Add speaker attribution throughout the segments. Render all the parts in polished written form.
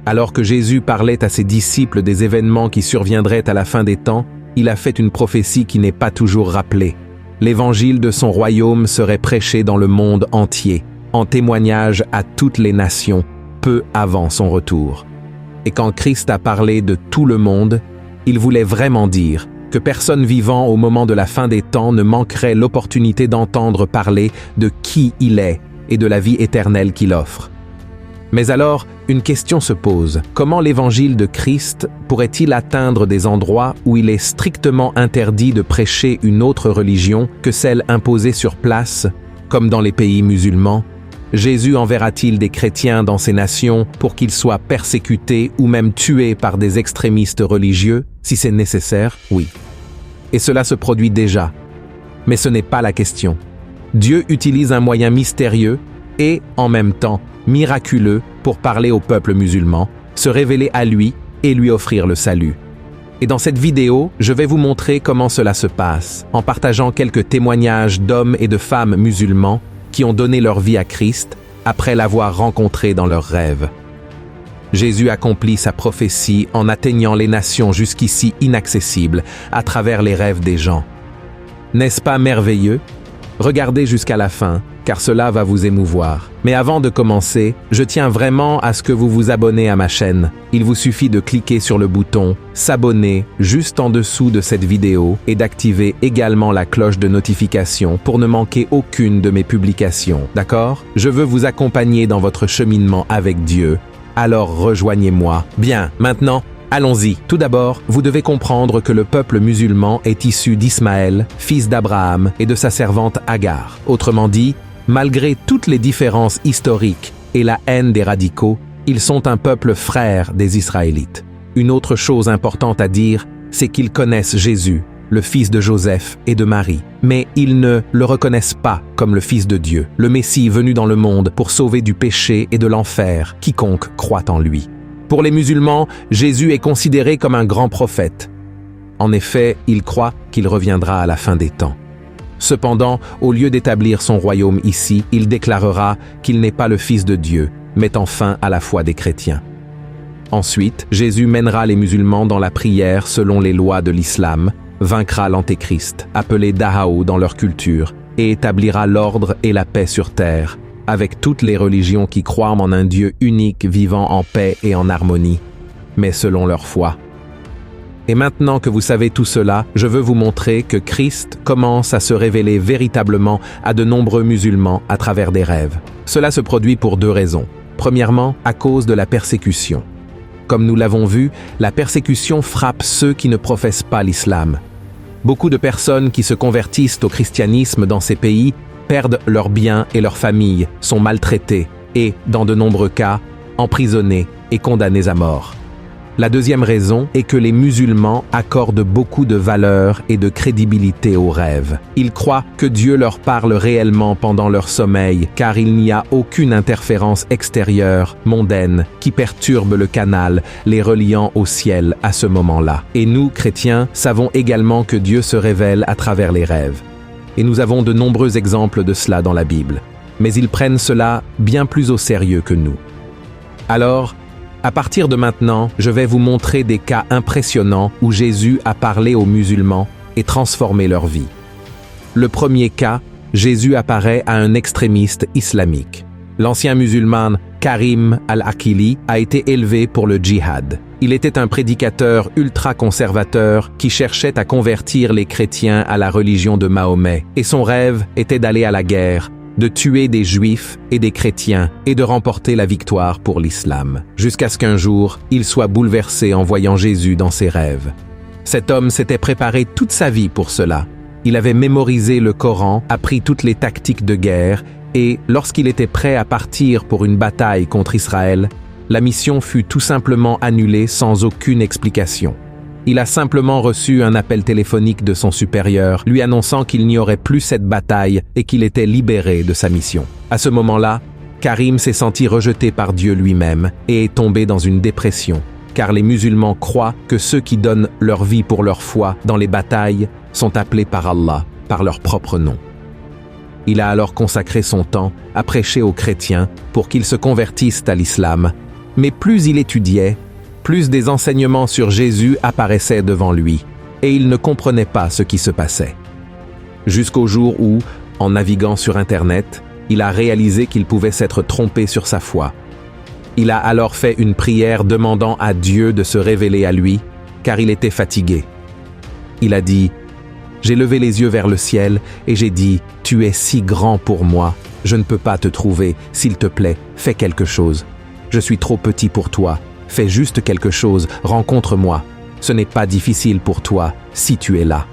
Speaker 1: Alors que Jésus parlait à ses disciples des événements qui surviendraient à la fin des temps, il a fait une prophétie qui n'est pas toujours rappelée. L'évangile de son royaume serait prêché dans le monde entier, en témoignage à toutes les nations, peu avant son retour. Et quand Christ a parlé de tout le monde, il voulait vraiment dire que personne vivant au moment de la fin des temps ne manquerait l'opportunité d'entendre parler de qui il est et de la vie éternelle qu'il offre. Mais alors, une question se pose. Comment l'évangile de Christ pourrait-il atteindre des endroits où il est strictement interdit de prêcher une autre religion que celle imposée sur place, comme dans les pays musulmans? Jésus enverra-t-il des chrétiens dans ces nations pour qu'ils soient persécutés ou même tués par des extrémistes religieux, si c'est nécessaire? Oui. Et cela se produit déjà. Mais ce n'est pas la question. Dieu utilise un moyen mystérieux et, en même temps, miraculeux pour parler au peuple musulman, se révéler à lui et lui offrir le salut. Et dans cette vidéo, je vais vous montrer comment cela se passe, en partageant quelques témoignages d'hommes et de femmes musulmans qui ont donné leur vie à Christ après l'avoir rencontré dans leurs rêves. Jésus accomplit sa prophétie en atteignant les nations jusqu'ici inaccessibles à travers les rêves des gens. N'est-ce pas merveilleux? Regardez jusqu'à la fin, car cela va vous émouvoir. Mais avant de commencer, je tiens vraiment à ce que vous vous abonnez à ma chaîne. Il vous suffit de cliquer sur le bouton « S'abonner » juste en dessous de cette vidéo et d'activer également la cloche de notification pour ne manquer aucune de mes publications, d'accord? Je veux vous accompagner dans votre cheminement avec Dieu, alors rejoignez-moi. Bien, maintenant, allons-y. Tout d'abord, vous devez comprendre que le peuple musulman est issu d'Ismaël, fils d'Abraham et de sa servante Agar. Autrement dit, malgré toutes les différences historiques et la haine des radicaux, ils sont un peuple frère des Israélites. Une autre chose importante à dire, c'est qu'ils connaissent Jésus, le fils de Joseph et de Marie, mais ils ne le reconnaissent pas comme le Fils de Dieu, le Messie venu dans le monde pour sauver du péché et de l'enfer quiconque croit en lui. Pour les musulmans, Jésus est considéré comme un grand prophète. En effet, ils croient qu'il reviendra à la fin des temps. Cependant, au lieu d'établir son royaume ici, il déclarera qu'il n'est pas le Fils de Dieu, mettant fin à la foi des chrétiens. Ensuite, Jésus mènera les musulmans dans la prière selon les lois de l'islam, vaincra l'antéchrist, appelé Dahao dans leur culture, et établira l'ordre et la paix sur terre, avec toutes les religions qui croient en un Dieu unique vivant en paix et en harmonie, mais selon leur foi. Et maintenant que vous savez tout cela, je veux vous montrer que Christ commence à se révéler véritablement à de nombreux musulmans à travers des rêves. Cela se produit pour deux raisons. Premièrement, à cause de la persécution. Comme nous l'avons vu, la persécution frappe ceux qui ne professent pas l'islam. Beaucoup de personnes qui se convertissent au christianisme dans ces pays perdent leurs biens et leurs familles, sont maltraités et, dans de nombreux cas, emprisonnés et condamnés à mort. La deuxième raison est que les musulmans accordent beaucoup de valeur et de crédibilité aux rêves. Ils croient que Dieu leur parle réellement pendant leur sommeil, car il n'y a aucune interférence extérieure, mondaine, qui perturbe le canal, les reliant au ciel à ce moment-là. Et nous, chrétiens, savons également que Dieu se révèle à travers les rêves. Et nous avons de nombreux exemples de cela dans la Bible. Mais ils prennent cela bien plus au sérieux que nous. Alors, à partir de maintenant, je vais vous montrer des cas impressionnants où Jésus a parlé aux musulmans et transformé leur vie. Le premier cas, Jésus apparaît à un extrémiste islamique. L'ancien musulman Karim al-Akili a été élevé pour le djihad. Il était un prédicateur ultra-conservateur qui cherchait à convertir les chrétiens à la religion de Mahomet, et son rêve était d'aller à la guerre, de tuer des juifs et des chrétiens et de remporter la victoire pour l'islam, jusqu'à ce qu'un jour, il soit bouleversé en voyant Jésus dans ses rêves. Cet homme s'était préparé toute sa vie pour cela. Il avait mémorisé le Coran, appris toutes les tactiques de guerre et, lorsqu'il était prêt à partir pour une bataille contre Israël, la mission fut tout simplement annulée sans aucune explication. Il a simplement reçu un appel téléphonique de son supérieur, lui annonçant qu'il n'y aurait plus cette bataille et qu'il était libéré de sa mission. À ce moment-là, Karim s'est senti rejeté par Dieu lui-même et est tombé dans une dépression, car les musulmans croient que ceux qui donnent leur vie pour leur foi dans les batailles sont appelés par Allah, par leur propre nom. Il a alors consacré son temps à prêcher aux chrétiens pour qu'ils se convertissent à l'islam, Mais plus il étudiait, plus des enseignements sur Jésus apparaissaient devant lui, et il ne comprenait pas ce qui se passait. Jusqu'au jour où, en naviguant sur Internet, il a réalisé qu'il pouvait s'être trompé sur sa foi. Il a alors fait une prière demandant à Dieu de se révéler à lui, car il était fatigué. Il a dit « J'ai levé les yeux vers le ciel et j'ai dit « Tu es si grand pour moi, je ne peux pas te trouver, s'il te plaît, fais quelque chose. Je suis trop petit pour toi, fais juste quelque chose, rencontre-moi. Ce n'est pas difficile pour toi, si tu es là. »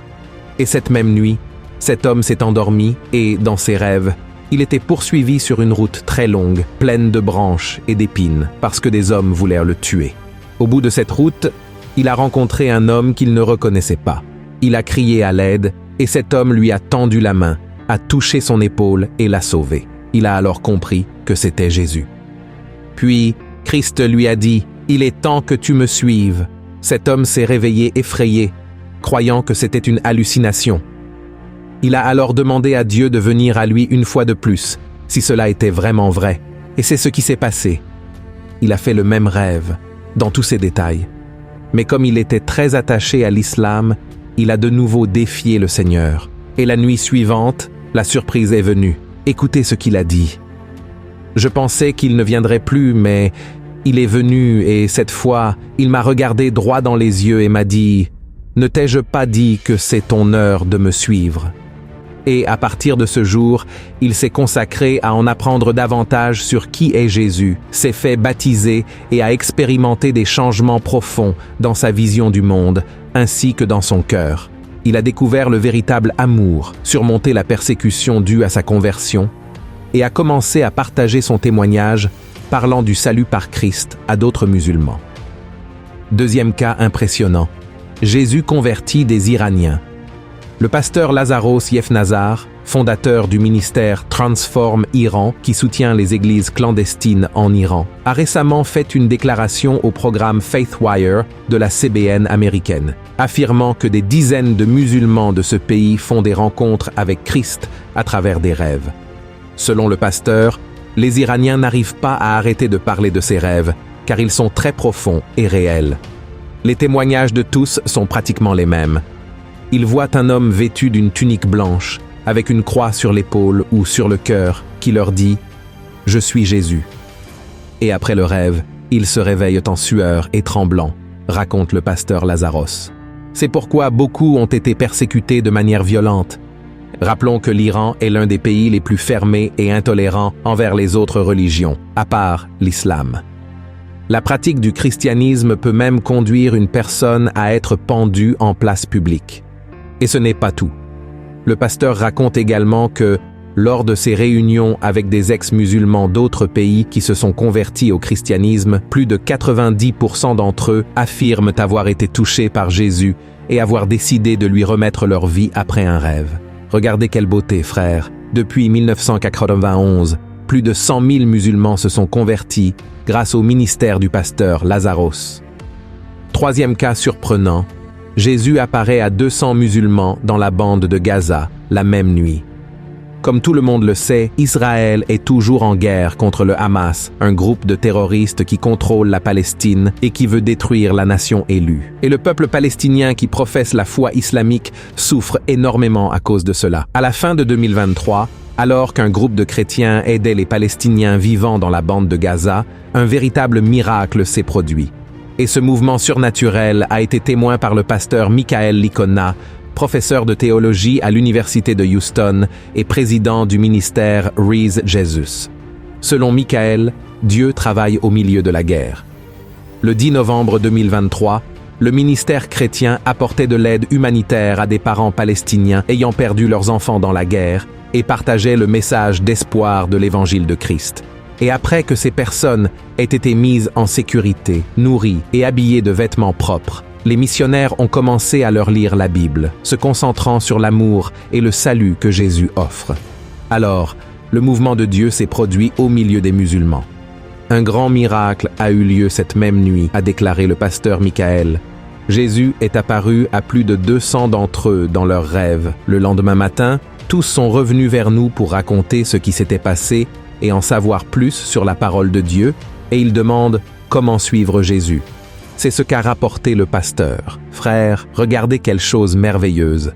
Speaker 1: Et cette même nuit, cet homme s'est endormi et, dans ses rêves, il était poursuivi sur une route très longue, pleine de branches et d'épines, parce que des hommes voulaient le tuer. Au bout de cette route, il a rencontré un homme qu'il ne reconnaissait pas. Il a crié à l'aide, et cet homme lui a tendu la main, a touché son épaule et l'a sauvé. Il a alors compris que c'était Jésus. Puis, Christ lui a dit « Il est temps que tu me suives ». Cet homme s'est réveillé effrayé, croyant que c'était une hallucination. Il a alors demandé à Dieu de venir à lui une fois de plus, si cela était vraiment vrai. Et c'est ce qui s'est passé. Il a fait le même rêve, dans tous ses détails. Mais comme il était très attaché à l'islam, il a de nouveau défié le Seigneur. Et la nuit suivante, la surprise est venue. Écoutez ce qu'il a dit. « Je pensais qu'il ne viendrait plus, mais il est venu et cette fois, il m'a regardé droit dans les yeux et m'a dit « Ne t'ai-je pas dit que c'est ton heure de me suivre ?» Et à partir de ce jour, il s'est consacré à en apprendre davantage sur qui est Jésus, s'est fait baptiser et a expérimenté des changements profonds dans sa vision du monde, ainsi que dans son cœur. Il a découvert le véritable amour, surmonté la persécution due à sa conversion, et a commencé à partager son témoignage, parlant du salut par Christ à d'autres musulmans. Deuxième cas impressionnant. Jésus convertit des Iraniens. Le pasteur Lazaros Yefnazar, fondateur du ministère Transform Iran qui soutient les églises clandestines en Iran, a récemment fait une déclaration au programme FaithWire de la CBN américaine, affirmant que des dizaines de musulmans de ce pays font des rencontres avec Christ à travers des rêves. Selon le pasteur, les Iraniens n'arrivent pas à arrêter de parler de ces rêves, car ils sont très profonds et réels. Les témoignages de tous sont pratiquement les mêmes. Ils voient un homme vêtu d'une tunique blanche, avec une croix sur l'épaule ou sur le cœur, qui leur dit « Je suis Jésus ». Et après le rêve, ils se réveillent en sueur et tremblants, raconte le pasteur Lazaros. C'est pourquoi beaucoup ont été persécutés de manière violente. Rappelons que l'Iran est l'un des pays les plus fermés et intolérants envers les autres religions, à part l'islam. La pratique du christianisme peut même conduire une personne à être pendue en place publique. Et ce n'est pas tout. Le pasteur raconte également que, lors de ses réunions avec des ex-musulmans d'autres pays qui se sont convertis au christianisme, plus de 90% d'entre eux affirment avoir été touchés par Jésus et avoir décidé de lui remettre leur vie après un rêve. Regardez quelle beauté, frères. Depuis 1991, plus de 100 000 musulmans se sont convertis grâce au ministère du pasteur Lazaros. Troisième cas surprenant, Jésus apparaît à 200 musulmans dans la bande de Gaza la même nuit. Comme tout le monde le sait, Israël est toujours en guerre contre le Hamas, un groupe de terroristes qui contrôle la Palestine et qui veut détruire la nation élue. Et le peuple palestinien qui professe la foi islamique souffre énormément à cause de cela. À la fin de 2023, alors qu'un groupe de chrétiens aidait les Palestiniens vivant dans la bande de Gaza, un véritable miracle s'est produit. Et ce mouvement surnaturel a été témoin par le pasteur Michael Licona, professeur de théologie à l'Université de Houston et président du ministère Raise Jesus. Selon Michael, Dieu travaille au milieu de la guerre. Le 10 novembre 2023, le ministère chrétien apportait de l'aide humanitaire à des parents palestiniens ayant perdu leurs enfants dans la guerre et partageait le message d'espoir de l'évangile de Christ. Et après que ces personnes aient été mises en sécurité, nourries et habillées de vêtements propres, les missionnaires ont commencé à leur lire la Bible, se concentrant sur l'amour et le salut que Jésus offre. Alors, le mouvement de Dieu s'est produit au milieu des musulmans. Un grand miracle a eu lieu cette même nuit, a déclaré le pasteur Michael. Jésus est apparu à plus de 200 d'entre eux dans leurs rêves. Le lendemain matin, tous sont revenus vers nous pour raconter ce qui s'était passé et en savoir plus sur la parole de Dieu, et ils demandent comment suivre Jésus. C'est ce qu'a rapporté le pasteur. Frères, regardez quelle chose merveilleuse.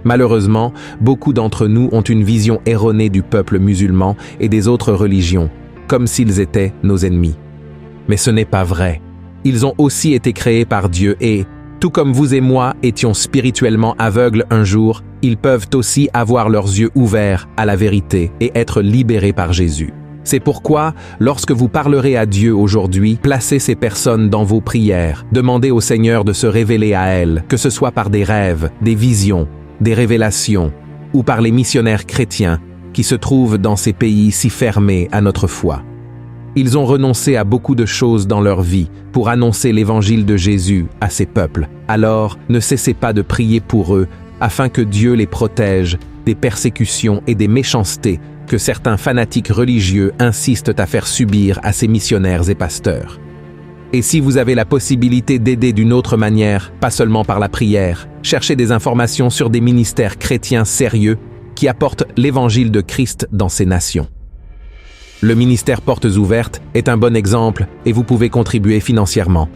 Speaker 1: Malheureusement, beaucoup d'entre nous ont une vision erronée du peuple musulman et des autres religions, comme s'ils étaient nos ennemis. Mais ce n'est pas vrai. Ils ont aussi été créés par Dieu et, tout comme vous et moi étions spirituellement aveugles un jour, ils peuvent aussi avoir leurs yeux ouverts à la vérité et être libérés par Jésus. C'est pourquoi, lorsque vous parlerez à Dieu aujourd'hui, placez ces personnes dans vos prières, demandez au Seigneur de se révéler à elles, que ce soit par des rêves, des visions, des révélations, ou par les missionnaires chrétiens qui se trouvent dans ces pays si fermés à notre foi. Ils ont renoncé à beaucoup de choses dans leur vie pour annoncer l'évangile de Jésus à ces peuples. Alors, ne cessez pas de prier pour eux afin que Dieu les protège des persécutions et des méchancetés que certains fanatiques religieux insistent à faire subir à ces missionnaires et pasteurs. Et si vous avez la possibilité d'aider d'une autre manière, pas seulement par la prière, cherchez des informations sur des ministères chrétiens sérieux qui apportent l'évangile de Christ dans ces nations. Le ministère Portes Ouvertes est un bon exemple et vous pouvez contribuer financièrement.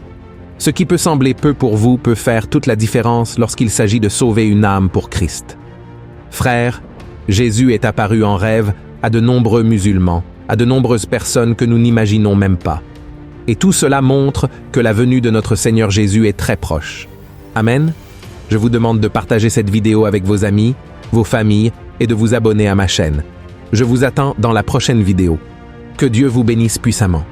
Speaker 1: Ce qui peut sembler peu pour vous peut faire toute la différence lorsqu'il s'agit de sauver une âme pour Christ. Frères, Jésus est apparu en rêve à de nombreux musulmans, à de nombreuses personnes que nous n'imaginons même pas. Et tout cela montre que la venue de notre Seigneur Jésus est très proche. Amen. Je vous demande de partager cette vidéo avec vos amis, vos familles et de vous abonner à ma chaîne. Je vous attends dans la prochaine vidéo. Que Dieu vous bénisse puissamment.